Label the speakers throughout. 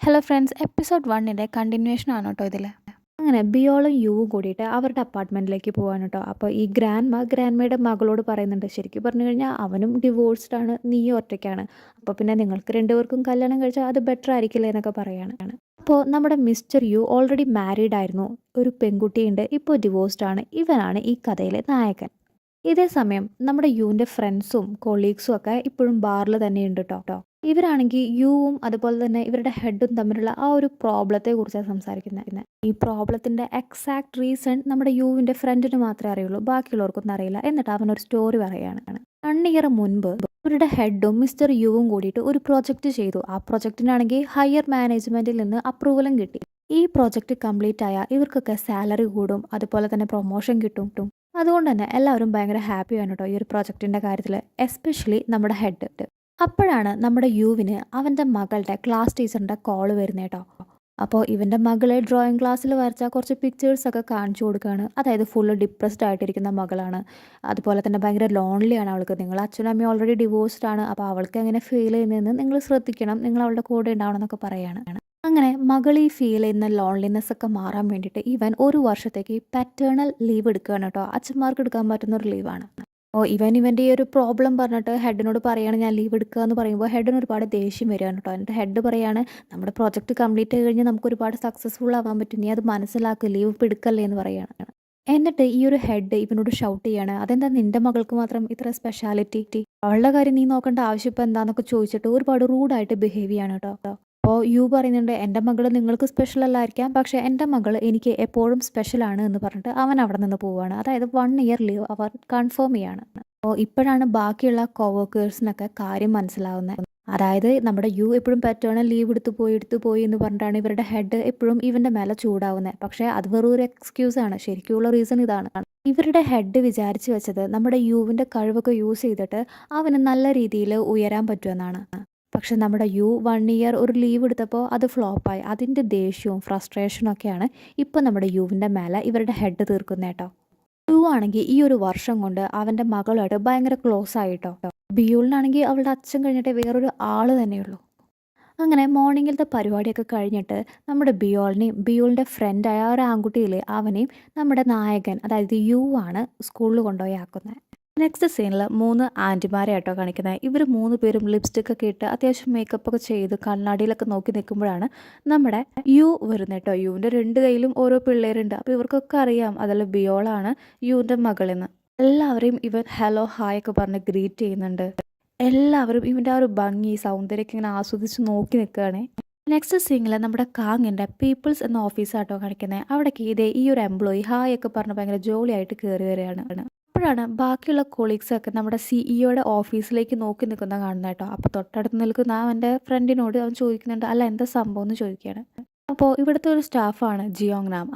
Speaker 1: Hello friends, episode 1ൻ്റെ continuation ആണ് കേട്ടോ ഇതിൽ. അങ്ങനെ ബിയോളും യുവും കൂടിയിട്ട് അവരുടെ അപ്പാർട്ട്മെൻറ്റിലേക്ക് പോവാണ് കേട്ടോ. അപ്പോൾ ഈ ഗ്രാൻഡ്മയുടെ മകളോട് പറയുന്നുണ്ട്, ശരിക്കും പറഞ്ഞു കഴിഞ്ഞാൽ അവനും ഡിവോഴ്സ്ഡ് ആണ്, നീയും ഒറ്റയ്ക്കാണ്. അപ്പോൾ പിന്നെ നിങ്ങൾക്ക് രണ്ടുപേർക്കും കല്യാണം കഴിച്ചാൽ അത് ബെറ്റർ ആയിരിക്കില്ലേ എന്നൊക്കെ പറയാണ്. അപ്പോൾ നമ്മുടെ മിസ്റ്റർ യു ഓൾറെഡി മാരീഡ് ആയിരുന്നു, ഒരു പെൺകുട്ടിയുണ്ട്, ഇപ്പോൾ ഡിവോഴ്സ്ഡ് ആണ്. ഇവനാണ് ഈ കഥയിലെ നായകൻ. ഇതേ സമയം നമ്മുടെ യുവിൻ്റെ ഫ്രണ്ട്സും കൊളീഗ്സും ഒക്കെ ഇപ്പോഴും ബാറിൽ തന്നെയുണ്ട് കേട്ടോ. ഇവരാണെങ്കിൽ യുവും അതുപോലെ തന്നെ ഇവരുടെ ഹെഡും തമ്മിലുള്ള ആ ഒരു പ്രോബ്ലത്തെ കുറിച്ചാണ് സംസാരിക്കുന്നത്. ഈ പ്രോബ്ലത്തിൻ്റെ എക്സാക്ട് റീസൺ നമ്മുടെ യുവിൻ്റെ ഫ്രണ്ടിന് മാത്രമേ അറിയുള്ളൂ, ബാക്കിയുള്ളവർക്കൊന്നും അറിയില്ല. എന്നിട്ട് അവനൊരു സ്റ്റോറി പറയുകയാണ്. 1 ഇയർ മുൻപ് ഇവരുടെ ഹെഡും മിസ്റ്റർ യുവും കൂടിയിട്ട് ഒരു പ്രൊജക്റ്റ് ചെയ്തു. ആ പ്രൊജക്റ്റിനാണെങ്കിൽ ഹയർ മാനേജ്മെൻറ്റിൽ നിന്ന് അപ്രൂവലും കിട്ടി. ഈ പ്രൊജക്റ്റ് കംപ്ലീറ്റ് ആയാൽ ഇവർക്കൊക്കെ സാലറി കൂടും, അതുപോലെ തന്നെ പ്രൊമോഷൻ കിട്ടും. അതുകൊണ്ട് തന്നെ എല്ലാവരും ഭയങ്കര ഹാപ്പിയാണ് കേട്ടോ ഈ ഒരു പ്രൊജക്റ്റിൻ്റെ കാര്യത്തിൽ, എസ്പെഷ്യലി നമ്മുടെ ഹെഡ്. അപ്പോഴാണ് നമ്മുടെ യുവിന് അവൻ്റെ മകളുടെ ക്ലാസ് ടീച്ചറിൻ്റെ കോൾ വരുന്നത് കേട്ടോ. അപ്പോൾ ഇവൻ്റെ മകളെ ഡ്രോയിങ് ക്ലാസ്സിൽ വരച്ച കുറച്ച് പിക്ചേഴ്സൊക്കെ കാണിച്ചു കൊടുക്കുകയാണ്. അതായത് ഫുള്ള് ഡിപ്രസ്ഡ് ആയിട്ടിരിക്കുന്ന മകളാണ്, അതുപോലെ തന്നെ ഭയങ്കര ലോൺലിയാണ് അവൾക്ക്. നിങ്ങൾ അച്ഛനും അമ്മയും ഓൾറെഡി ഡിവോഴ്സ്ഡ് ആണ്, അപ്പോൾ അവൾക്ക് എങ്ങനെ ഫീൽ ചെയ്യുന്നതെന്ന് നിങ്ങൾ ശ്രദ്ധിക്കണം, നിങ്ങൾ അവളുടെ കൂടെ ഉണ്ടാവണം എന്നൊക്കെ പറയുകയാണ്. അങ്ങനെ മകൾ ഈ ഫീൽ ചെയ്യുന്ന ലോൺലിനെസ് ഒക്കെ മാറാൻ വേണ്ടിയിട്ട് ഇവൻ 1 വർഷത്തേക്ക് പാറ്റേണൽ ലീവ് എടുക്കുകയാണ് കേട്ടോ. അച്ഛന്മാർക്ക് എടുക്കാൻ പറ്റുന്ന ഒരു ലീവാണ്. ഇവൻ്റെ ഈ ഒരു പ്രോബ്ലം പറഞ്ഞിട്ട് ഹെഡിനോട് പറയുകയാണ് ഞാൻ ലീവ് എടുക്കുക എന്ന് പറയുമ്പോൾ ഹെഡിന് ഒരുപാട് ദേഷ്യം വരികയാണ് കേട്ടോ. എന്നിട്ട് ഹെഡ് പറയാണ്, നമ്മുടെ പ്രോജക്റ്റ് കംപ്ലീറ്റ് ആയി കഴിഞ്ഞാൽ നമുക്ക് ഒരുപാട് സക്സസ്ഫുൾ ആവാൻ പറ്റും, നീ അത് മനസ്സിലാക്കുക, ലീവ് ഇപ്പോൾ എടുക്കല്ലേ എന്ന് പറയുകയാണ്. എന്നിട്ട് ഈ ഒരു ഹെഡ് ഇവനോട് ഷൗട്ട് ചെയ്യാണ്, അതെന്താ നിന്റെ മകൾക്ക് മാത്രം ഇത്ര സ്പെഷ്യാലിറ്റി, അവളുടെ കാര്യം നീ നോക്കേണ്ട ആവശ്യം ഇപ്പം എന്താണെന്നൊക്കെ ചോദിച്ചിട്ട് ഒരുപാട് റൂഡായിട്ട് ബിഹേവ് ചെയ്യാണ് കേട്ടോ. അപ്പോൾ യു പറയുന്നുണ്ട്, എൻ്റെ മകൾ നിങ്ങൾക്ക് സ്പെഷ്യൽ അല്ലായിരിക്കാം, പക്ഷേ എൻ്റെ മകൾ എനിക്ക് എപ്പോഴും സ്പെഷ്യലാണ് എന്ന് പറഞ്ഞിട്ട് അവൻ അവിടെ നിന്ന് പോവുകയാണ്. അതായത് 1 ഇയർ ലീവ് അവർ കൺഫേം ചെയ്യാണ്. അപ്പോൾ ഇപ്പോഴാണ് ബാക്കിയുള്ള കോവർക്കേഴ്സിനൊക്കെ കാര്യം മനസ്സിലാവുന്നത്. അതായത് നമ്മുടെ യു എപ്പോഴും പാറ്റേണൽ ലീവ് എടുത്തു പോയി എന്ന് പറഞ്ഞിട്ടാണ് ഇവരുടെ ഹെഡ് എപ്പോഴും ഇവൻ്റെ മേലെ ചൂടാവുന്നത്. പക്ഷേ അത് വെറും ഒരു എക്സ്ക്യൂസാണ്, ശരിക്കുള്ള റീസൺ ഇതാണ്. ഇവരുടെ ഹെഡ് വിചാരിച്ചു വെച്ചത് നമ്മുടെ യുവിൻ്റെ കഴിവൊക്കെ യൂസ് ചെയ്തിട്ട് അവന് നല്ല രീതിയിൽ ഉയരാൻ പറ്റുമെന്നാണ്. പക്ഷെ നമ്മുടെ യു 1 ഇയർ ഒരു ലീവ് എടുത്തപ്പോൾ അത് ഫ്ലോപ്പായി. അതിൻ്റെ ദേഷ്യവും ഫ്രസ്ട്രേഷനും ഒക്കെയാണ് ഇപ്പോൾ നമ്മുടെ യുവിൻ്റെ മേലെ ഇവരുടെ ഹെഡ് തീർക്കുന്നത് കേട്ടോ. യു ആണെങ്കിൽ ഈ ഒരു വർഷം കൊണ്ട് അവൻ്റെ മകളുമായിട്ട് ഭയങ്കര ക്ലോസ് ആയിട്ടോ. ബിയൂളിനാണെങ്കിൽ അവളുടെ അച്ഛൻ കഴിഞ്ഞിട്ട് വേറൊരു ആൾ തന്നെയുള്ളൂ. അങ്ങനെ മോർണിംഗിലത്തെ പരിപാടിയൊക്കെ കഴിഞ്ഞിട്ട് നമ്മുടെ ബിയോളിൻ്റെ ഫ്രണ്ടായ ഒരു ആൺകുട്ടിയിലെ അവനെയും നമ്മുടെ നായകൻ അതായത് യു ആണ് സ്കൂളിൽ കൊണ്ടുപോയി ആക്കുന്നത്. നെക്സ്റ്റ് സീനിൽ 3 ആൻറ്റിമാരെ ആട്ടോ കാണിക്കുന്നത്. ഇവർ 3 പേരും ലിപ്സ്റ്റിക് ഒക്കെ ഇട്ട് അത്യാവശ്യം മേക്കപ്പ് ഒക്കെ ചെയ്ത് കണ്ണാടിയിലൊക്കെ നോക്കി നിൽക്കുമ്പോഴാണ് നമ്മുടെ യു വരുന്നത് കേട്ടോ. യുവിൻ്റെ 2 കയ്യിലും ഓരോ പിള്ളേരുണ്ട്. അപ്പോൾ ഇവർക്കൊക്കെ അറിയാം അതിൽ ബിയോളാണ് യുവിൻ്റെ മകളെന്ന്. എല്ലാവരെയും ഇവൻ ഹലോ ഹായ് ഒക്കെ പറഞ്ഞ് ഗ്രീറ്റ് ചെയ്യുന്നുണ്ട്. എല്ലാവരും ഇവൻ്റെ ആ ഒരു ഭംഗി സൗന്ദര്യമൊക്കെ ഇങ്ങനെ ആസ്വദിച്ച് നോക്കി നിൽക്കുകയാണ്. നെക്സ്റ്റ് സീനിൽ നമ്മുടെ കാങ്ങിൻ്റെ പീപ്പിൾസ് എന്ന ഓഫീസാട്ടോ കാണിക്കുന്നത്. അവിടേക്ക് ഇതേ ഈ ഒരു എംപ്ലോയി ഹായ് ഒക്കെ പറഞ്ഞ് ഭയങ്കര ജോളിയായിട്ട് കയറി വരികയാണ്. അപ്പോഴാണ് ബാക്കിയുള്ള കൊളീഗ്സൊക്കെ നമ്മുടെ സിഇഒയുടെ ഓഫീസിലേക്ക് നോക്കി നിൽക്കുന്ന കാണുന്നത് കേട്ടോ. അപ്പോൾ തൊട്ടടുത്ത് നിൽക്കുന്ന അവൻ്റെ ഫ്രണ്ടിനോട് അവൻ ചോദിക്കുന്നുണ്ട്, അല്ല എന്താ സംഭവം എന്ന് ചോദിക്കുകയാണ്. അപ്പോൾ ഇവിടുത്തെ ഒരു സ്റ്റാഫാണ് ജിയോങ് നാം.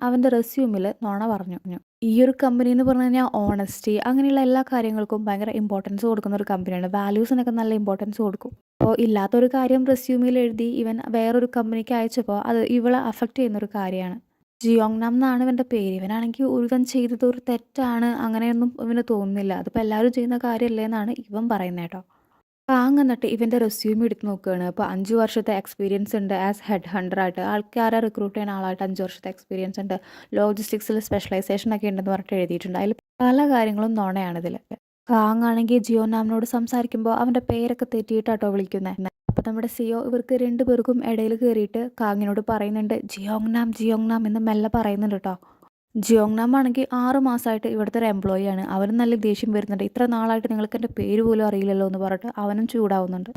Speaker 1: അവൻ്റെ റെസ്യൂമിൽ നുണ പറഞ്ഞു. ഈ ഒരു കമ്പനി എന്ന് പറഞ്ഞു കഴിഞ്ഞാൽ ഓണസ്റ്റി അങ്ങനെയുള്ള എല്ലാ കാര്യങ്ങൾക്കും ഭയങ്കര ഇമ്പോർട്ടൻസ് കൊടുക്കുന്ന ഒരു കമ്പനിയാണ്. വാല്യൂസിനൊക്കെ നല്ല ഇമ്പോർട്ടൻസ് കൊടുക്കും. അപ്പോൾ ഇല്ലാത്തൊരു കാര്യം റെസ്യൂമിൽ എഴുതി ഇവൻ വേറൊരു കമ്പനിക്ക് അയച്ചപ്പോൾ അത് ഇവളെ അഫക്റ്റ് ചെയ്യുന്നൊരു കാര്യമാണ്. ജിയോങ് നാം എന്നാണ് ഇവൻ്റെ പേര്. ഇവനാണെങ്കിൽ ഇവൻ ചെയ്തത് ഒരു തെറ്റാണ്, അങ്ങനെയൊന്നും ഇവന് തോന്നുന്നില്ല, അതിപ്പോൾ എല്ലാവരും ചെയ്യുന്ന കാര്യമല്ലേ എന്നാണ് ഇവൻ പറയുന്നത് കേട്ടോ. കാങ് എന്നിട്ട് ഇവൻ്റെ റെസ്യൂം എടുത്ത് നോക്കുകയാണ്. അപ്പോൾ 5 വർഷത്തെ എക്സ്പീരിയൻസ് ഉണ്ട് ആസ് ഹെഡ് ഹണ്ടറായിട്ട്, ആൾക്കാരെ റിക്രൂട്ട് ചെയ്യുന്ന ആളായിട്ട് 5 വർഷത്തെ എക്സ്പീരിയൻസ് ഉണ്ട്, ലോജിസ്റ്റിക്സിൽ സ്പെഷ്യലൈസേഷൻ ഒക്കെ ഉണ്ടെന്ന് പറഞ്ഞിട്ട് എഴുതിയിട്ടുണ്ട്. അതിൽ പല കാര്യങ്ങളും നുണയാണ് ഇതിൽ. കാങ് ആണെങ്കിൽ ജിയോ നാമിനോട് സംസാരിക്കുമ്പോൾ അവൻ്റെ പേരൊക്കെ തെറ്റിയിട്ടാട്ടോ വിളിക്കുന്നത്. അപ്പോൾ നമ്മുടെ സിഒ ഇവർക്ക് 2 പേർക്കും ഇടയിൽ കയറിയിട്ട് കാങ്ങിനോട് പറയുന്നുണ്ട് ജിയോങ് നാം എന്ന് മെല്ലെ പറയുന്നുണ്ട് കേട്ടോ. ജിയോങ് നാം ആണെങ്കിൽ 6 മാസമായിട്ട് ഇവിടുത്തെ ഒരു എംപ്ലോയി ആണ്. അവനും നല്ല ദേഷ്യം വരുന്നുണ്ട്, ഇത്ര നാളായിട്ട് നിങ്ങൾക്ക് എൻ്റെ പേര് പോലും അറിയില്ലല്ലോ എന്ന് പറഞ്ഞിട്ട് അവനും ചൂടാവുന്നുണ്ട്.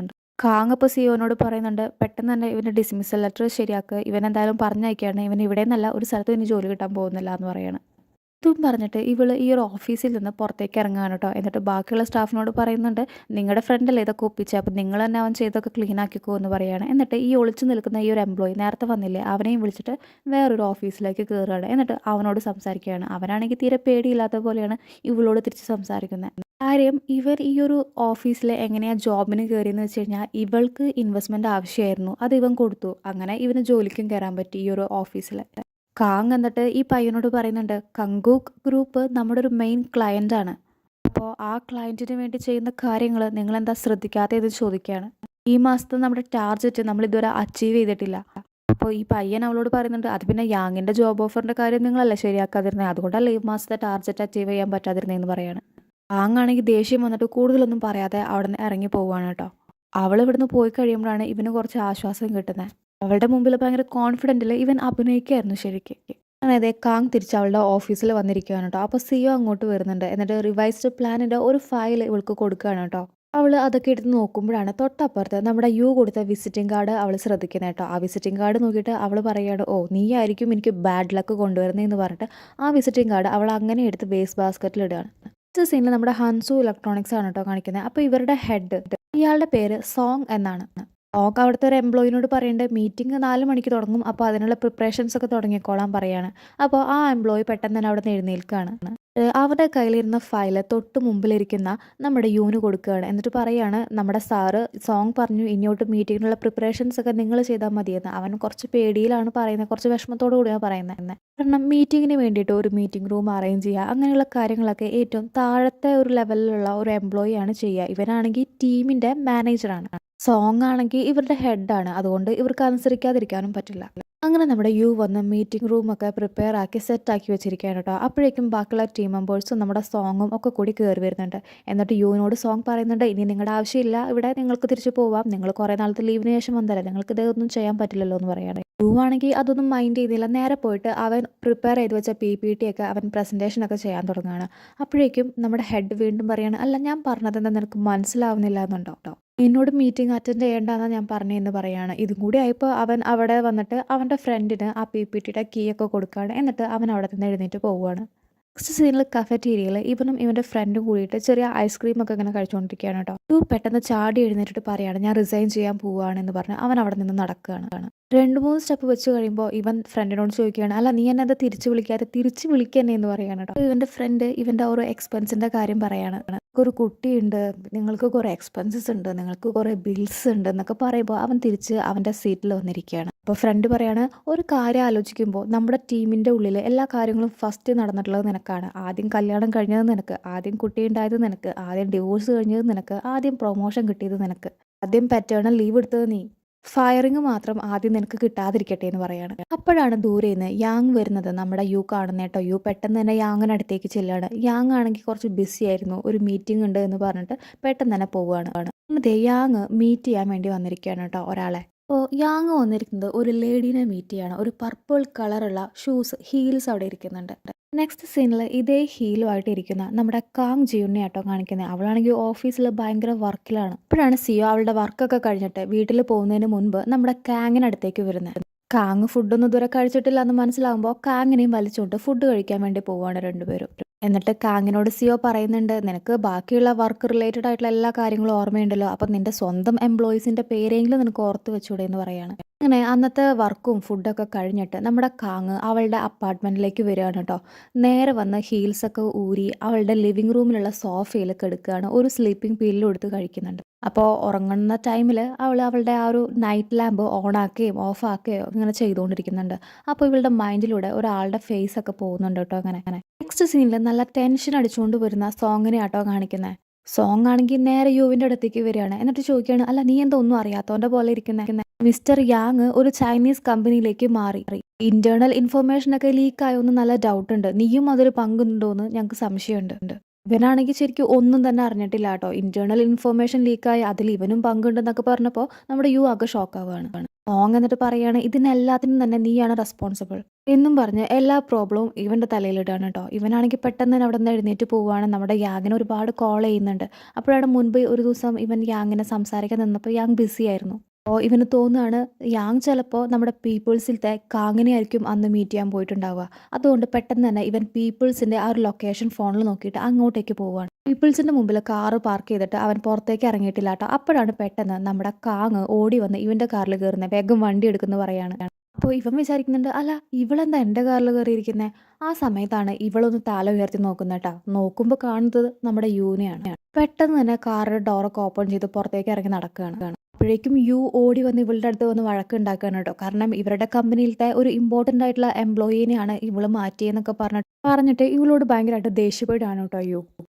Speaker 1: കാങ് ഇപ്പോൾ സിഒനോട് പറയുന്നുണ്ട് പെട്ടെന്ന് തന്നെ ഇവൻ്റെ ഡിസ്മിസൽ ലെറ്റർ ശരിയാക്കുക, ഇവൻ എന്തായാലും പറഞ്ഞയക്കുകയാണ്, ഇവൻ ഇവിടെ നിന്നല്ല ഒരു സ്ഥലത്ത് ഇനി ജോലി കിട്ടാൻ പോകുന്നില്ല എന്ന് പറയാണ്. ഇതും പറഞ്ഞിട്ട് ഇവള് ഈ ഒരു ഓഫീസിൽ നിന്ന് പുറത്തേക്ക് ഇറങ്ങുകയാണ് കേട്ടോ. എന്നിട്ട് ബാക്കിയുള്ള സ്റ്റാഫിനോട് പറയുന്നുണ്ട്, നിങ്ങളുടെ ഫ്രണ്ടല്ലേ ഇതൊക്കെ ഒപ്പിച്ചത്, അപ്പോൾ നിങ്ങൾ തന്നെ അവൻ ചെയ്തൊക്കെ ക്ലീൻ ആക്കിക്കോ എന്ന് പറയുകയാണ്. എന്നിട്ട് ഈ ഒളിച്ചു നിൽക്കുന്ന ഈ ഒരു എംപ്ലോയി നേരത്തെ വന്നില്ലേ അവനെയും വിളിച്ചിട്ട് വേറൊരു ഓഫീസിലേക്ക് കയറുകയാണ്. എന്നിട്ട് അവനോട് സംസാരിക്കുകയാണ്. അവനാണെങ്കിൽ തീരെ പേടിയില്ലാത്ത പോലെയാണ് ഇവളോട് തിരിച്ച് സംസാരിക്കുന്നത്. കാര്യം ഇവർ ഈ ഒരു ഓഫീസിൽ എങ്ങനെയാണ് ജോബിന് കയറിയെന്ന് വെച്ച് കഴിഞ്ഞാൽ ഇവൾക്ക് ഇൻവെസ്റ്റ്മെൻറ്റ് ആവശ്യമായിരുന്നു, അത് ഇവൻ കൊടുത്തു. അങ്ങനെ ഇവന് ജോലിക്കും കയറാൻ പറ്റി ഈ ഒരു ഓഫീസിൽ. കാങ് എന്നിട്ട് ഈ പയ്യനോട് പറയുന്നുണ്ട്, കങ്കൂക്ക് ഗ്രൂപ്പ് നമ്മുടെ ഒരു മെയിൻ ക്ലയൻ്റ് ആണ്, അപ്പോൾ ആ ക്ലയൻറ്റിന് വേണ്ടി ചെയ്യുന്ന കാര്യങ്ങൾ നിങ്ങളെന്താ ശ്രദ്ധിക്കാതെ ഇത് ചോദിക്കുകയാണ്. ഈ മാസത്തെ നമ്മുടെ ടാർഗറ്റ് നമ്മൾ ഇതുവരെ അച്ചീവ് ചെയ്തിട്ടില്ല. അപ്പോൾ ഈ പയ്യൻ അവളോട് പറയുന്നുണ്ട്, അത് പിന്നെ യാങ്ങിൻ്റെ ജോബ് ഓഫറിൻ്റെ കാര്യം നിങ്ങളല്ലേ ശരിയാക്കാതിരുന്നത്, അതുകൊണ്ടല്ലേ ഈ മാസത്തെ ടാർഗറ്റ് അച്ചീവ് ചെയ്യാൻ പറ്റാതിരുന്നതെന്ന് പറയാണ്. യാങ്ങാണെങ്കിൽ ദേഷ്യം വന്നിട്ട് കൂടുതലൊന്നും പറയാതെ അവിടെ നിന്ന് ഇറങ്ങി പോവുകയാണ് കേട്ടോ. അവൾ ഇവിടുന്ന് പോയി കഴിയുമ്പോഴാണ് ഇവന് കുറച്ച് ആശ്വാസം കിട്ടുന്നത്. അവളുടെ മുമ്പിൽ ഭയങ്കര കോൺഫിഡൻറ്റിൽ ഇവൻ അഭിനയിക്കുകയായിരുന്നു ശരിക്കും. അതായത് കാങ് തിരിച്ച് അവളുടെ ഓഫീസിൽ വന്നിരിക്കുകയാണ് കേട്ടോ. അപ്പോൾ സിയോ അങ്ങോട്ട് വരുന്നുണ്ട്. എന്നിട്ട് റിവൈസ്ഡ് പ്ലാനിൻ്റെ ഒരു ഫയൽ ഇവൾക്ക് കൊടുക്കുകയാണ് കേട്ടോ. അവൾ അതൊക്കെ എടുത്ത് നോക്കുമ്പോഴാണ് തൊട്ടപ്പുറത്ത് നമ്മുടെ യു കൊടുത്ത വിസിറ്റിംഗ് കാർഡ് അവൾ ശ്രദ്ധിക്കുന്നത് കേട്ടോ. ആ വിസിറ്റിംഗ് കാർഡ് നോക്കിയിട്ട് അവൾ പറയുകയാണ്, ഓ നീ ആയിരിക്കും എനിക്ക് ബാഡ് ലക്ക് കൊണ്ടുവരുന്നതെന്ന് പറഞ്ഞിട്ട് ആ വിസിറ്റിംഗ് കാർഡ് അവൾ അങ്ങനെ എടുത്ത് വേസ്റ്റ് ബാസ്ക്കറ്റിൽ ഇടുകയാണ്. നെക്സ്റ്റ് സീനിൽ നമ്മുടെ ഹൻസു ഇലക്ട്രോണിക്സ് ആണ് കേട്ടോ കാണിക്കുന്നത്. അപ്പോൾ ഇവരുടെ ഹെഡ്, ഇയാളുടെ പേര് സോങ് എന്നാണ്. സോങ് അവിടുത്തെ ഒരു എംപ്ലോയിനോട് പറയേണ്ടത് മീറ്റിംഗ് 4 മണിക്ക് തുടങ്ങും, അപ്പോൾ അതിനുള്ള പ്രിപ്പറേഷൻസ് ഒക്കെ തുടങ്ങിക്കോളാൻ പറയാണ്. അപ്പോൾ ആ എംപ്ലോയി പെട്ടെന്ന് തന്നെ അവിടെ നിന്ന് എഴുന്നേൽക്കുകയാണ്. അവരുടെ കയ്യിലിരുന്ന ഫയൽ തൊട്ട് മുമ്പിലിരിക്കുന്ന നമ്മുടെ യൂന് കൊടുക്കുകയാണ്. എന്നിട്ട് പറയാണ്, നമ്മുടെ സാറ് സോങ് പറഞ്ഞു ഇനിയോട്ട് മീറ്റിങ്ങിനുള്ള പ്രിപ്പറേഷൻസ് ഒക്കെ നിങ്ങൾ ചെയ്താൽ മതിയെന്ന്. അവൻ കുറച്ച് പേടിയിലാണ് പറയുന്നത്, കുറച്ച് വിഷമത്തോടു കൂടിയാണ് പറയുന്നത്. കാരണം മീറ്റിങ്ങിന് വേണ്ടിയിട്ട് ഒരു മീറ്റിംഗ് റൂം അറേഞ്ച് ചെയ്യുക, അങ്ങനെയുള്ള കാര്യങ്ങളൊക്കെ ഏറ്റവും താഴത്തെ ഒരു ലെവലിലുള്ള ഒരു എംപ്ലോയി ആണ് ചെയ്യുക. ഇവനാണെങ്കിൽ ടീമിൻ്റെ മാനേജറാണ്. സോങ് ആണെങ്കിൽ ഇവരുടെ ഹെഡാണ്, അതുകൊണ്ട് ഇവർക്ക് അനുസരിക്കാതിരിക്കാനും പറ്റില്ല. അങ്ങനെ നമ്മുടെ യു വന്ന് മീറ്റിംഗ് റൂമൊക്കെ പ്രിപ്പയർ ആക്കി സെറ്റാക്കി വെച്ചിരിക്കുകയാണ് കേട്ടോ. അപ്പോഴേക്കും ബാക്കിയുള്ള ടീം മെമ്പേഴ്സും നമ്മുടെ സോങ്ങും ഒക്കെ കൂടി കയറി വരുന്നുണ്ട്. എന്നിട്ട് യുവിനോട് സോങ് പറയുന്നുണ്ട്, ഇനി നിങ്ങളുടെ ആവശ്യമില്ല, ഇവിടെ നിങ്ങൾക്ക് തിരിച്ചു പോവാം, നിങ്ങൾ കുറേ നാളത്തെ ലീവിന് ശേഷം വന്നല്ലേ, നിങ്ങൾക്ക് ഇതൊന്നും ചെയ്യാൻ പറ്റില്ലല്ലോ എന്ന് പറയുകയാണ്. യു ആണെങ്കിൽ അതൊന്നും മൈൻഡ് ചെയ്തില്ല. നേരെ പോയിട്ട് അവൻ പ്രിപ്പയർ ചെയ്ത് വെച്ച PPT ഒക്കെ അവൻ പ്രസൻറ്റേഷനൊക്കെ ചെയ്യാൻ തുടങ്ങുകയാണ്. അപ്പോഴേക്കും നമ്മുടെ ഹെഡ് വീണ്ടും പറയാണ്, അല്ല ഞാൻ പറഞ്ഞതെന്താ നിനക്ക് മനസ്സിലാവുന്നില്ല എന്നുണ്ടോ കേട്ടോ, എന്നോട് മീറ്റിംഗ് അറ്റൻഡ് ചെയ്യേണ്ടതെന്നാണ് ഞാൻ പറഞ്ഞതെന്ന് പറയുകയാണ്. ഇതും കൂടി ആയപ്പോൾ അവൻ അവിടെ വന്നിട്ട് അവൻ്റെ ഫ്രണ്ടിന് ആ PPTയുടെ കീ ഒക്കെ കൊടുക്കുകയാണ്. എന്നിട്ട് അവൻ അവിടെ നിന്ന് എഴുന്നേറ്റ് പോവുകയാണ്. നെക്സ്റ്റ് സീനിൽ കഫറ്റീരിയയിൽ ഇവനും ഇവൻ്റെ ഫ്രണ്ടും കൂടിയിട്ട് ചെറിയ ഐസ്ക്രീമൊക്കെ ഇങ്ങനെ കഴിച്ചുകൊണ്ടിരിക്കുകയാണ് കേട്ടോ. ടു പെട്ടെന്ന് ചാടി എഴുന്നേറ്റിട്ട് പറയുകയാണ്, ഞാൻ റിസൈൻ ചെയ്യാൻ പോവുകയാണെന്ന് പറഞ്ഞ് അവൻ അവിടെ നിന്ന് നടക്കുകയാണ്. 2-3 സ്റ്റെപ്പ് വെച്ച് കഴിയുമ്പോൾ ഇവൻ ഫ്രണ്ടിനോട് ചോദിക്കുകയാണ്, അല്ല നീ എന്നെ എന്താ തിരിച്ച് വിളിക്കാതെ, തിരിച്ച് വിളിക്കന്നെ എന്ന് പറയാണ് കേട്ടോ. ഇവൻ്റെ ഫ്രണ്ട് ഇവൻ്റെ ഓരോ എക്സ്പെൻസിൻ്റെ കാര്യം പറയാണ്. ഒരു കുട്ടിയുണ്ട്, നിങ്ങൾക്ക് കുറേ എക്സ്പെൻസസ് ഉണ്ട്, നിങ്ങൾക്ക് കുറേ ബിൽസ് ഉണ്ട് എന്നൊക്കെ പറയുമ്പോൾ അവൻ തിരിച്ച് അവൻ്റെ സീറ്റിൽ വന്നിരിക്കുകയാണ്. അപ്പോൾ ഫ്രണ്ട് പറയാണ്, ഒരു കാര്യം ആലോചിക്കുമ്പോൾ നമ്മുടെ ടീമിൻ്റെ ഉള്ളിൽ എല്ലാ കാര്യങ്ങളും ഫസ്റ്റ് നടന്നിട്ടുള്ളത് നിനക്കാണ്. ആദ്യം കല്യാണം കഴിഞ്ഞത് നിനക്ക്, ആദ്യം കുട്ടി ഉണ്ടായത് നിനക്ക്, ആദ്യം ഡിവോഴ്സ് കഴിഞ്ഞത് നിനക്ക്, ആദ്യം പ്രൊമോഷൻ കിട്ടിയത് നിനക്ക്, ആദ്യം പാറ്റേണൽ ലീവ് എടുത്തത് നീ, ഫയറിങ് മാത്രം ആദ്യം നിനക്ക് കിട്ടാതിരിക്കട്ടെ എന്ന് പറയാണ്. അപ്പോഴാണ് ദൂരെ നിന്ന് യാങ് വരുന്നത്. നമ്മുടെ യു കാണുന്ന കേട്ടോ. യു പെട്ടെന്ന് തന്നെ യാങ്ങിനടുത്തേക്ക് ചെല്ലുകയാണ്. യാങ് ആണെങ്കിൽ കുറച്ച് ബിസി ആയിരുന്നു, ഒരു മീറ്റിംഗ് ഉണ്ട് എന്ന് പറഞ്ഞിട്ട് പെട്ടെന്ന് തന്നെ പോവുകയാണ്. എന്നിട്ട് യാങ് മീറ്റ് ചെയ്യാൻ വേണ്ടി വന്നിരിക്കുകയാണ് കേട്ടോ ഒരാളെ. അപ്പോൾ യാങ് വന്നിരിക്കുന്നത് ഒരു ലേഡീനെ മീറ്റ് ചെയ്യാണ്. ഒരു പർപ്പിൾ കളറുള്ള ഷൂസ്, ഹീൽസ് അവിടെ ഇരിക്കുന്നുണ്ട്. നെക്സ്റ്റ് സീനിൽ ഇതേ ഹീലുമായിട്ട് ഇരിക്കുന്ന നമ്മുടെ കാങ് ജിയുനെ ആട്ടോ കാണിക്കുന്നത്. അവളാണെങ്കിൽ ഓഫീസിൽ ഭയങ്കര വർക്കിലാണ്. അപ്പോഴാണ് സിയോ അവളുടെ വർക്കൊക്കെ കഴിഞ്ഞിട്ട് വീട്ടിൽ പോകുന്നതിന് മുൻപ് നമ്മുടെ കാങ്ങിനടുത്തേക്ക് വരുന്നത്. കാങ് ഫുഡൊന്നും ഇതുവരെ കഴിച്ചിട്ടില്ല എന്ന് മനസ്സിലാകുമ്പോൾ കാങ്ങിനെയും വലിച്ചുകൊണ്ട് ഫുഡ് കഴിക്കാൻ വേണ്ടി പോവുകയാണ് രണ്ടുപേരും. എന്നിട്ട് കാങ്ങിനോട് സിയോ പറയുന്നുണ്ട്, നിനക്ക് ബാക്കിയുള്ള വർക്ക് റിലേറ്റഡ് ആയിട്ടുള്ള എല്ലാ കാര്യങ്ങളും ഓർമ്മയുണ്ടല്ലോ, അപ്പം നിന്റെ സ്വന്തം എംപ്ലോയീസിൻ്റെ പേരെങ്കിലും നിനക്ക് ഓർത്ത് വെച്ചൂടെ എന്ന് പറയാണ്. അങ്ങനെ അന്നത്തെ വർക്കും ഫുഡൊക്കെ കഴിഞ്ഞിട്ട് നമ്മുടെ കാങ് അവളുടെ അപ്പാർട്ട്മെൻറ്റിലേക്ക് വരികയാണ് കേട്ടോ. നേരെ വന്ന് ഹീൽസൊക്കെ ഊരി അവളുടെ ലിവിങ് റൂമിലുള്ള സോഫയിൽ കിടക്കുകയാണ്. ഒരു സ്ലീപ്പിംഗ് പില്ലും എടുത്ത് കഴിക്കുന്നുണ്ട്. അപ്പോൾ ഉറങ്ങുന്ന ടൈമിൽ അവൾ അവളുടെ ആ ഒരു നൈറ്റ് ലാമ്പ് ഓണാക്കുകയും ഓഫാക്കുകയോ ഇങ്ങനെ ചെയ്തുകൊണ്ടിരിക്കുന്നുണ്ട്. അപ്പോൾ ഇവളുടെ മൈൻഡിലൂടെ ഒരാളുടെ ഫേസ് ഒക്കെ പോകുന്നുണ്ട് കേട്ടോ. അങ്ങനെ നെക്സ്റ്റ് സീനിൽ നല്ല ടെൻഷൻ അടിച്ചുകൊണ്ട് വരുന്ന സോങ്ങിനെ ആട്ടോ കാണിക്കുന്നത്. സോങ് ആണെങ്കിൽ നേരെ യുവിൻ്റെ അടുത്തേക്ക് വരികയാണ്. എന്നിട്ട് ചോദിക്കുകയാണ്, അല്ല നീ എന്താ ഒന്നും അറിയാത്തവൻ്റെ പോലെ ഇരിക്കുന്നത്, മിസ്റ്റർ യാങ് ഒരു ചൈനീസ് കമ്പനിയിലേക്ക് മാറി, ഇന്റേണൽ ഇൻഫർമേഷൻ ഒക്കെ ലീക്ക് ആയോന്ന് നല്ല ഡൗട്ട് ഉണ്ട്, നീയും അതിൽ പങ്കുണ്ടോന്ന് ഞങ്ങൾക്ക് സംശയമുണ്ട്. ഇവനാണെങ്കിൽ ശരിക്കും ഒന്നും തന്നെ അറിഞ്ഞിട്ടില്ല കേട്ടോ. ഇന്റേണൽ ഇൻഫർമേഷൻ ലീക്കായി അതിൽ ഇവനും പങ്കുണ്ടെന്നൊക്കെ പറഞ്ഞപ്പോൾ നമ്മുടെ യു ആകെ ഷോക്കാവുകയാണ്. സോങ് എന്നിട്ട് പറയാണ്, ഇതിനെല്ലാത്തിനും തന്നെ നീയാണ് റെസ്പോൺസിബിൾ എന്നും പറഞ്ഞ് എല്ലാ പ്രോബ്ലവും ഇവൻ്റെ തലയിലിടാണ് കേട്ടോ. ഇവനാണെങ്കിൽ പെട്ടെന്ന് തന്നെ അവിടെ നിന്ന് എഴുന്നേറ്റ് പോവുകയാണ്. നമ്മുടെ യാങ്ങിനെ ഒരുപാട് കോൾ ചെയ്യുന്നുണ്ട്. അപ്പോഴാണ് മുൻപ് ഒരു ദിവസം ഇവൻ യാങ്ങിനെ സംസാരിക്കാൻ നിന്നപ്പോൾ യാങ് ബിസി ആയിരുന്നു. അപ്പോൾ ഇവന് തോന്നുകയാണ് യാങ് ചിലപ്പോൾ നമ്മുടെ പീപ്പിൾസിലത്തെ കാങ്ങിനെ ആയിരിക്കും അന്ന് മീറ്റ് ചെയ്യാൻ പോയിട്ടുണ്ടാവുക. അതുകൊണ്ട് പെട്ടെന്ന് തന്നെ ഇവൻ പീപ്പിൾസിൻ്റെ ആ ഒരു ലൊക്കേഷൻ ഫോണിൽ നോക്കിയിട്ട് അങ്ങോട്ടേക്ക് പോവുകയാണ്. പീപ്പിൾസിൻ്റെ മുമ്പിൽ കാറ് പാർക്ക് ചെയ്തിട്ട് അവൻ പുറത്തേക്ക് ഇറങ്ങിയിട്ടില്ല കേട്ടോ. അപ്പോഴാണ് പെട്ടെന്ന് നമ്മുടെ കാങ് ഓടി വന്ന് ഇവൻ്റെ കാറിൽ കയറുന്നത്, വേഗം വണ്ടി എടുക്കുന്നു പറയാണ്. അപ്പോൾ ഇവൻ വിചാരിക്കുന്നുണ്ട്, അല്ല ഇവളെന്താ എൻ്റെ കാറിൽ കയറിയിരിക്കുന്നത്. ആ സമയത്താണ് ഇവളൊന്ന് തല ഉയർത്തി നോക്കുന്നത് കേട്ടോ. നോക്കുമ്പോൾ കാണുന്നത് നമ്മുടെ യുവിനെയാണ്. പെട്ടെന്ന് തന്നെ കാറിൻ്റെ ഡോറൊക്കെ ഓപ്പൺ ചെയ്ത് പുറത്തേക്ക് ഇറങ്ങി നടക്കുകയാണ്. അപ്പോഴേക്കും യു ഓടി വന്ന് ഇവളുടെ അടുത്ത് വന്ന് വഴക്കുണ്ടാക്കുകയാണ് കേട്ടോ. കാരണം ഇവരുടെ കമ്പനിയിലത്തെ ഒരു ഇമ്പോർട്ടൻ്റ് ആയിട്ടുള്ള എംപ്ലോയീനെയാണ് ഇവള് മാറ്റിയെന്നൊക്കെ പറഞ്ഞിട്ട് ഇവളോട് ഭയങ്കരമായിട്ട് ദേഷ്യപ്പെടുകയാണ് കേട്ടോ യു.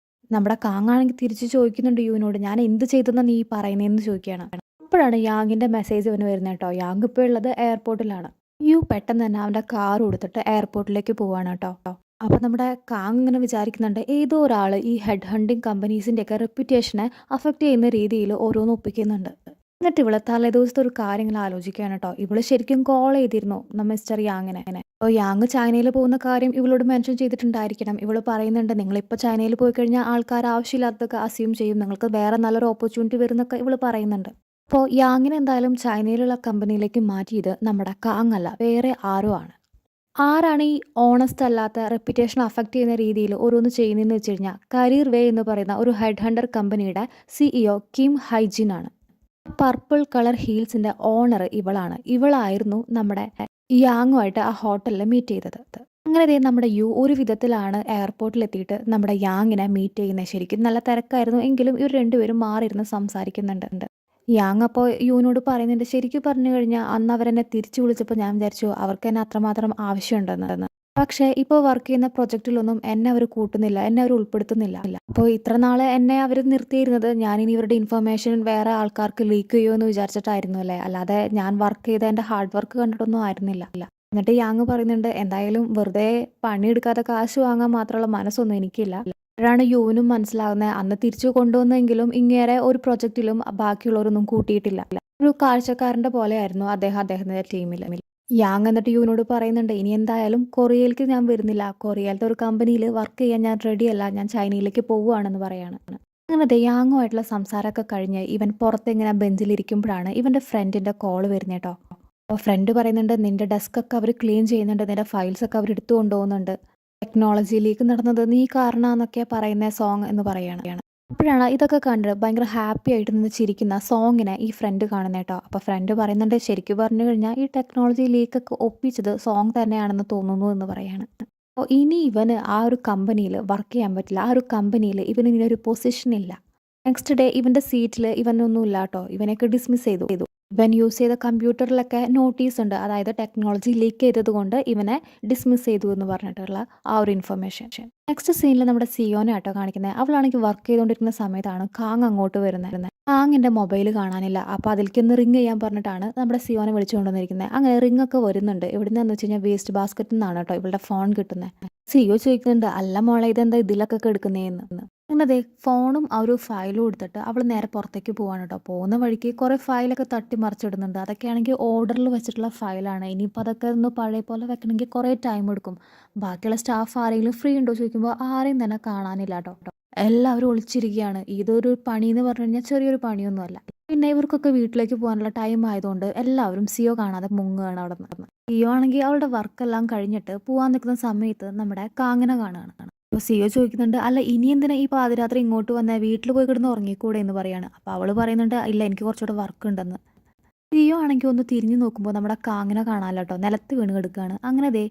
Speaker 1: നമ്മുടെ കാങ്ങാണെങ്കിൽ തിരിച്ച് ചോദിക്കുന്നുണ്ട് യുവിനോട്, ഞാൻ എന്ത് ചെയ്തെന്നാ നീ പറയുന്നതെന്ന് ചോദിക്കുകയാണ്. അപ്പോഴാണ് യാങ്ങിൻ്റെ മെസ്സേജ് ഇവന് വരുന്നത് കേട്ടോ. യാങ് ഇപ്പോൾ ഉള്ളത് എയർപോർട്ടിലാണ്. യു പെട്ടെന്ന് തന്നെ അവൻ്റെ കാർ എടുത്തിട്ട് എയർപോർട്ടിലേക്ക് പോവാണ് കേട്ടോ. അപ്പോൾ നമ്മുടെ കാങ് ഇങ്ങനെ വിചാരിക്കുന്നുണ്ട് ഏതോ ഒരാൾ ഈ ഹെഡ് ഹണ്ടിങ് കമ്പനീസിൻ്റെയൊക്കെ റെപ്യൂട്ടേഷനെ അഫക്റ്റ് ചെയ്യുന്ന രീതിയിൽ ഓരോന്ന് ഒപ്പിക്കുന്നുണ്ട്. എന്നിട്ട് ഇവള് തലേദിവസത്തെ ഒരു കാര്യം ഇങ്ങനെ ആലോചിക്കുകയാണ് കേട്ടോ. ഇവള് ശരിക്കും കോൾ ചെയ്തിരുന്നു മിസ്റ്റർ യാങ്ങിനെ. അപ്പോൾ യാങ് ചൈനയിൽ പോകുന്ന കാര്യം ഇവളോട് മെൻഷൻ ചെയ്തിട്ടുണ്ടായിരിക്കണം. ഇവള് പറയുന്നുണ്ട് നിങ്ങളിപ്പോൾ ചൈനയിൽ പോയി കഴിഞ്ഞാൽ ആൾക്കാർ ആവശ്യമില്ലാത്തതൊക്കെ അസ്യൂം ചെയ്യും, നിങ്ങൾക്ക് വേറെ നല്ലൊരു ഓപ്പർച്യൂണിറ്റി വരുന്നൊക്കെ ഇവള് പറയുന്നുണ്ട്. അപ്പോൾ യാങ്ങിനെ എന്തായാലും ചൈനയിലുള്ള കമ്പനിയിലേക്ക് മാറ്റിയത് നമ്മുടെ കാങ് അല്ല, വേറെ ആരോ ആണ്. ആരാണ് ഈ ഓണസ്റ്റ് അല്ലാത്ത റെപ്യൂട്ടേഷൻ അഫക്റ്റ് ചെയ്യുന്ന രീതിയിൽ ഓരോന്ന് ചെയ്യുന്നതെന്ന് വെച്ച് കഴിഞ്ഞാൽ കരിയർ വേ എന്ന് പറയുന്ന ഒരു ഹെഡ് ഹണ്ടർ കമ്പനിയുടെ CEO കിം ഹൈജിൻ ആണ്. പർപ്പിൾ കളർ ഹീൽസിൻ്റെ ഓണർ ഇവളാണ്. ഇവളായിരുന്നു നമ്മുടെ യാങ്ങുമായിട്ട് ആ ഹോട്ടലിൽ മീറ്റ് ചെയ്തത്. അങ്ങനെ ദേ നമ്മുടെ യു ഒരു വിധത്തിലാണ് എയർപോർട്ടിൽ എത്തിയിട്ട് നമ്മുടെ യാങ്ങിനെ മീറ്റ് ചെയ്യുന്നത്. ശരിക്കും നല്ല തിരക്കായിരുന്നു എങ്കിലും ഇവർ രണ്ടുപേരും മാറിയിരുന്ന് സംസാരിക്കുന്നുണ്ട്. യാങ് അപ്പോൾ യുവിനോട് പറയുന്നുണ്ട് ശരിക്കും പറഞ്ഞു കഴിഞ്ഞാൽ അന്ന് അവരെന്നെ തിരിച്ചു വിളിച്ചപ്പോൾ ഞാൻ വിചാരിച്ചു അവർക്ക് എന്നെ അത്രമാത്രം ആവശ്യമുണ്ടെന്ന്. പക്ഷേ ഇപ്പോൾ വർക്ക് ചെയ്യുന്ന പ്രൊജക്റ്റിലൊന്നും എന്നെ അവർ കൂട്ടുന്നില്ല, എന്നെ അവർ ഉൾപ്പെടുത്തുന്നില്ല. അപ്പോൾ ഇത്ര നാളെ എന്നെ അവർ നിർത്തിയിരുന്നത് ഞാനിനി ഇവരുടെ ഇൻഫർമേഷൻ വേറെ ആൾക്കാർക്ക് ലീക്ക് ചെയ്യുമോ എന്ന് വിചാരിച്ചിട്ടായിരുന്നു അല്ലേ, അല്ലാതെ ഞാൻ വർക്ക് ചെയ്ത എൻ്റെ ഹാർഡ് വർക്ക് കണ്ടിട്ടൊന്നും ആയിരുന്നില്ല. എന്നിട്ട് യാങ് പറയുന്നുണ്ട് എന്തായാലും വെറുതെ പണിയെടുക്കാതെ കാശ് വാങ്ങാൻ മാത്രമുള്ള മനസ്സൊന്നും എനിക്കില്ല. അപ്പോഴാണ് യുവിനും മനസ്സിലാകുന്നത് അന്ന് തിരിച്ചു കൊണ്ടുവന്നെങ്കിലും ഇങ്ങേരെ ഒരു പ്രൊജക്റ്റിലും ബാക്കിയുള്ളവരൊന്നും കൂട്ടിയിട്ടില്ല. ഒരു കാഴ്ചക്കാരൻ്റെ പോലെയായിരുന്നു അദ്ദേഹത്തിൻ്റെ ടീമിൽ. യാങ് എന്നിട്ട് യുവിനോട് പറയുന്നുണ്ട് ഇനി എന്തായാലും കൊറിയയിലേക്ക് ഞാൻ വരുന്നില്ല, കൊറിയയിലത്തെ ഒരു കമ്പനിയിൽ വർക്ക് ചെയ്യാൻ ഞാൻ റെഡിയല്ല, ഞാൻ ചൈനയിലേക്ക് പോവുകയാണെന്ന് പറയാണ്. അങ്ങനെ യാങ്ങുമായിട്ടുള്ള സംസാരമൊക്കെ കഴിഞ്ഞ് ഇവൻ പുറത്തിങ്ങനെ ബെഞ്ചിലിരിക്കുമ്പോഴാണ് ഇവൻ്റെ ഫ്രണ്ടിൻ്റെ കോൾ വരുന്നത് കേട്ടോ. അപ്പോൾ ഫ്രണ്ട് പറയുന്നുണ്ട് നിൻ്റെ ഡെസ്കൊക്കെ അവർ ക്ലീൻ ചെയ്യുന്നുണ്ട്, നിൻ്റെ ഫയൽസൊക്കെ അവർ എടുത്തു കൊണ്ടുപോകുന്നുണ്ട്, ടെക്നോളജി ലീക്ക് നടന്നത് നീ കാരണമെന്നൊക്കെ പറയുന്ന സോങ് എന്ന് പറയുകയാണ്. അപ്പോഴാണ് ഇതൊക്കെ കണ്ട് ഭയങ്കര ഹാപ്പി ആയിട്ട് നിന്ന് ചിരിക്കുന്ന സോങ്ങിനെ ഈ ഫ്രണ്ട് കാണുന്നത് കേട്ടോ. അപ്പോൾ ഫ്രണ്ട് പറയുന്നുണ്ട് ശരിക്കും പറഞ്ഞു കഴിഞ്ഞാൽ ഈ ടെക്നോളജി ലീക്കൊക്കെ ഒപ്പിച്ചത് സോങ് തന്നെയാണെന്ന് തോന്നുന്നു എന്ന് പറയാണ്. അപ്പോൾ ഇനി ഇവന് ആ ഒരു കമ്പനിയിൽ വർക്ക് ചെയ്യാൻ പറ്റില്ല, ആ ഒരു കമ്പനിയിൽ ഇവന് ഇങ്ങനെ ഒരു പൊസിഷൻ ഇല്ല. നെക്സ്റ്റ് ഡേ ഇവൻ്റെ സീറ്റിൽ ഇവനൊന്നും ഇല്ല കേട്ടോ, ഇവനെയൊക്കെ ഡിസ്മിസ് ചെയ്തു. ഇവൻ യൂസ് ചെയ്ത കമ്പ്യൂട്ടറിലൊക്കെ നോട്ടീസ് ഉണ്ട്, അതായത് ടെക്നോളജി ലീക്ക് ചെയ്തത് കൊണ്ട് ഇവനെ ഡിസ്മിസ് ചെയ്തു എന്ന് പറഞ്ഞിട്ടുള്ള ആ ഒരു ഇൻഫർമേഷൻ. നെക്സ്റ്റ് സീനിൽ നമ്മുടെ സിയോനെ ആട്ടോ കാണിക്കുന്നത്. അവളാണെങ്കിൽ വർക്ക് ചെയ്തുകൊണ്ടിരിക്കുന്ന സമയത്താണ് കാങ് അങ്ങോട്ട് വരുന്നത്. കാങ്ങിൻ്റെ മൊബൈൽ കാണാനില്ല. അപ്പോൾ അതിലേക്ക് ഒന്ന് റിങ് ചെയ്യാൻ പറഞ്ഞിട്ടാണ് നമ്മുടെ സിയോനെ വിളിച്ചുകൊണ്ടുവന്നിരിക്കുന്നത്. അങ്ങനെ റിങ് ഒക്കെ വരുന്നുണ്ട്. എവിടുന്നാന്ന് വെച്ച് കഴിഞ്ഞാൽ വേസ്റ്റ് ബാസ്ക്കറ്റിൽ നിന്നാണ് കേട്ടോ ഇവളുടെ ഫോൺ കിട്ടുന്നത്. സിയോ ചോദിക്കുന്നുണ്ട് അല്ല മോളെ ഇതെന്താ ഇതിലൊക്കെ എടുക്കുന്നതെന്ന്. അങ്ങനെ അതെ ഫോണും ആ ഒരു ഫയലും എടുത്തിട്ട് അവൾ നേരെ പുറത്തേക്ക് പോവാണ് കേട്ടോ. പോകുന്ന വഴിക്ക് കുറേ ഫയലൊക്കെ തട്ടി മറിച്ചിടുന്നുണ്ട്. അതൊക്കെയാണെങ്കിൽ ഓർഡറിൽ വെച്ചിട്ടുള്ള ഫയലാണ്. ഇനിയിപ്പോൾ അതൊക്കെ ഒന്ന് പഴയ പോലെ വെക്കണമെങ്കിൽ കുറേ ടൈം എടുക്കും. ബാക്കിയുള്ള സ്റ്റാഫ് ആരെങ്കിലും ഫ്രീ ഉണ്ടോ ചോദിക്കുമ്പോൾ ആരെയും തന്നെ കാണാനില്ല കേട്ടോ. എല്ലാവരും ഒളിച്ചിരിക്കുകയാണ്. ഇതൊരു പണി എന്ന് പറഞ്ഞു കഴിഞ്ഞാൽ ചെറിയൊരു പണിയൊന്നുമല്ല. പിന്നെ ഇവർക്കൊക്കെ വീട്ടിലേക്ക് പോകാനുള്ള ടൈം ആയതുകൊണ്ട് എല്ലാവരും സിയോ കാണാതെ മുങ്ങുകയാണ് അവിടെ നിന്ന്. സിയോ ആണെങ്കിൽ അവളുടെ വർക്കെല്ലാം കഴിഞ്ഞിട്ട് പോകാൻ നിൽക്കുന്ന സമയത്ത് നമ്മുടെ കാങ്ങിനെ കാണുകയാണ്. അപ്പോൾ സിയോ ചോദിക്കുന്നുണ്ട് അല്ല ഇനി എന്തിനാ ഈ പാതിരാത്രി ഇങ്ങോട്ട് വന്നാൽ വീട്ടിൽ പോയി കിടന്ന് ഉറങ്ങിക്കൂടെ എന്ന് പറയാണ്. അപ്പോൾ അവൾ പറയുന്നുണ്ട് ഇല്ല എനിക്ക് കുറച്ചുകൂടെ വർക്ക് ഉണ്ടെന്ന്. സിയോ ആണെങ്കിൽ ഒന്ന് തിരിഞ്ഞു നോക്കുമ്പോൾ നമ്മുടെ കാങ്ങിനെ കാണാമല്ലോ കേട്ടോ, നിലത്ത് വീണ് കിടക്കുകയാണ്. അങ്ങനെ ദേ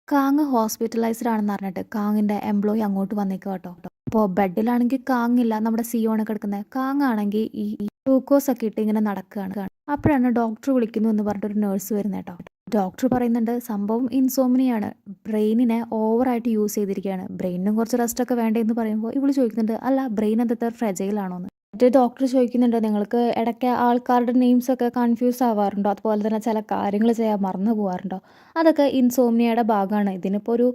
Speaker 1: കാങ് ഹോസ്പിറ്റലൈസ്ഡ് ആണെന്ന് പറഞ്ഞിട്ട് കാങ്ങിൻ്റെ എംപ്ലോയി അങ്ങോട്ട് വന്നേക്കുക കേട്ടോ. അപ്പോൾ ബെഡിലാണെങ്കിൽ കാങ്ങില്ല, നമ്മുടെ സിയോ ആണ് കിടക്കുന്നത്. കാങ് ആണെങ്കിൽ ഈ ഗ്ലൂക്കോസ് ഒക്കെ ഇട്ട് ഇങ്ങനെ നടക്കുകയാണ്. അപ്പോഴാണ് ഡോക്ടർ വിളിക്കുന്നു എന്ന് പറഞ്ഞിട്ടൊരു നേഴ്സ് വരുന്നത് കേട്ടോ. ഡോക്ടർ പറയുന്നുണ്ട് സംഭവം ഇൻസോമിനിയാണ്, ബ്രെയിനിനെ ഓവറായിട്ട് യൂസ് ചെയ്തിരിക്കുകയാണ്, ബ്രെയിനിനും കുറച്ച് റെസ്റ്റൊക്കെ വേണ്ടതെന്ന് പറയുമ്പോൾ ഇവള് ചോദിക്കുന്നുണ്ട് അല്ല ബ്രെയിൻ എന്താ ഫ്രെജൈലാണോന്ന്. മറ്റേ ഡോക്ടർ ചോദിക്കുന്നുണ്ട് നിങ്ങൾക്ക് ഇടയ്ക്ക് ആൾക്കാരുടെ നെയിംസ് ഒക്കെ കൺഫ്യൂസ് ആവാറുണ്ടോ, അതുപോലെ തന്നെ ചില കാര്യങ്ങൾ ചെയ്യാൻ മറന്നു പോകാറുണ്ടോ. അതൊക്കെ ഇൻസോമിനിയയുടെ ഭാഗമാണ്. ഇതിനിപ്പോൾ ഒരു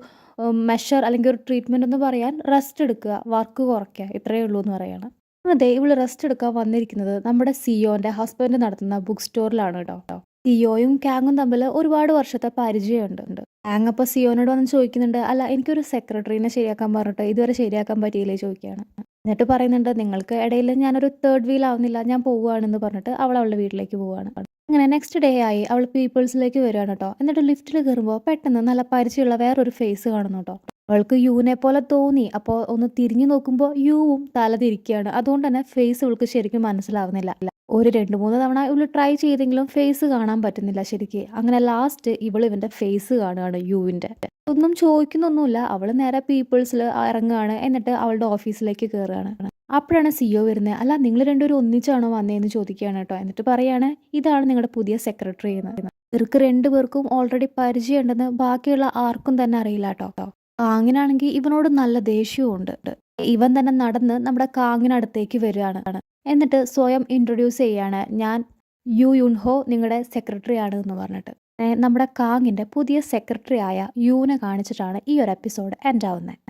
Speaker 1: മെഷർ അല്ലെങ്കിൽ ഒരു ട്രീറ്റ്മെൻറ്റ് എന്ന് പറയാൻ റെസ്റ്റ് എടുക്കുക, വർക്ക് കുറയ്ക്കുക, ഇത്രയേ ഉള്ളൂ എന്ന് പറയാണ്. അതെ ഇവള് റെസ്റ്റ് എടുക്കാൻ വന്നിരിക്കുന്നത് നമ്മുടെ സിയോൻ്റെ ഹസ്ബൻഡ് നടത്തുന്ന ബുക്ക് സ്റ്റോറിലാണ് കേട്ടോ. സിയോയും കാങ്ങും തമ്മിൽ ഒരുപാട് വർഷത്തെ പരിചയമുണ്ട്. കാങ് അപ്പോൾ സിയോനോട് വന്ന് ചോദിക്കുന്നുണ്ട് അല്ല എനിക്കൊരു സെക്രട്ടറീനെ ശരിയാക്കാൻ പറഞ്ഞിട്ട് ഇതുവരെ ശരിയാക്കാൻ പറ്റിയില്ലേ ചോദിക്കുകയാണ്. എന്നിട്ട് പറയുന്നുണ്ട് നിങ്ങൾക്ക് ഇടയിൽ ഞാനൊരു തേർഡ് വീൽ ആവുന്നില്ല, ഞാൻ പോവുകയാണെന്ന് പറഞ്ഞിട്ട് അവൾ അവളുടെ വീട്ടിലേക്ക് പോവുകയാണ്. അങ്ങനെ നെക്സ്റ്റ് ഡേ ആയി അവൾ പീപ്പിൾസിലേക്ക് വരികയാണ് കേട്ടോ. എന്നിട്ട് ലിഫ്റ്റിൽ കയറുമ്പോൾ പെട്ടെന്ന് നല്ല പരിചയമുള്ള വേറൊരു ഫേസ് കാണുന്നു കേട്ടോ. അവൾക്ക് യുവിനെ പോലെ തോന്നി. അപ്പോൾ ഒന്ന് തിരിഞ്ഞു നോക്കുമ്പോൾ യുവും തല തിരിക്കുകയാണ്. അതുകൊണ്ട് തന്നെ ഫേസ് അവൾക്ക് ശരിക്കും മനസ്സിലാവുന്നില്ല. ഒരു 2-3 തവണ ഇവള് ട്രൈ ചെയ്തെങ്കിലും ഫേസ് കാണാൻ പറ്റുന്നില്ല ശരിക്ക്. അങ്ങനെ ലാസ്റ്റ് ഇവൻ്റെ ഫേസ് കാണുകയാണ് യുവിൻ്റെ. ഒന്നും ചോദിക്കുന്നൊന്നുമില്ല, അവൾ നേരെ പീപ്പിൾസിൽ ഇറങ്ങുകയാണ്. എന്നിട്ട് അവളുടെ ഓഫീസിലേക്ക് കയറുകയാണ്. അപ്പോഴാണ് സിഒ വരുന്നത്. അല്ല നിങ്ങൾ രണ്ടുപേരും ഒന്നിച്ചാണോ വന്നതെന്ന് ചോദിക്കുകയാണ് കേട്ടോ. എന്നിട്ട് പറയാണ് ഇതാണ് നിങ്ങളുടെ പുതിയ സെക്രട്ടറി എന്ന്. ഇവർക്ക് 2 പേർക്കും ഓൾറെഡി പരിചയമുണ്ടെന്ന് ബാക്കിയുള്ള ആർക്കും തന്നെ അറിയില്ല കേട്ടോ. കാങ്ങിനാണെങ്കിൽ ഇവനോട് നല്ല ദേഷ്യവും ഉണ്ട്. ഇവൻ തന്നെ നടന്ന് നമ്മുടെ കാങ്ങിനടുത്തേക്ക് വരികയാണ്. എന്നിട്ട് സ്വയം ഇൻട്രൊഡ്യൂസ് ചെയ്യാണ് ഞാൻ യു യുൻഹോ നിങ്ങളുടെ സെക്രട്ടറി ആണ് എന്ന് പറഞ്ഞിട്ട്. നമ്മുടെ കാങ്ങിൻ്റെ പുതിയ സെക്രട്ടറി ആയ യുവിനെ കാണിച്ചിട്ടാണ് ഈ ഒരു എപ്പിസോഡ് എൻഡ് ആവുന്നത്.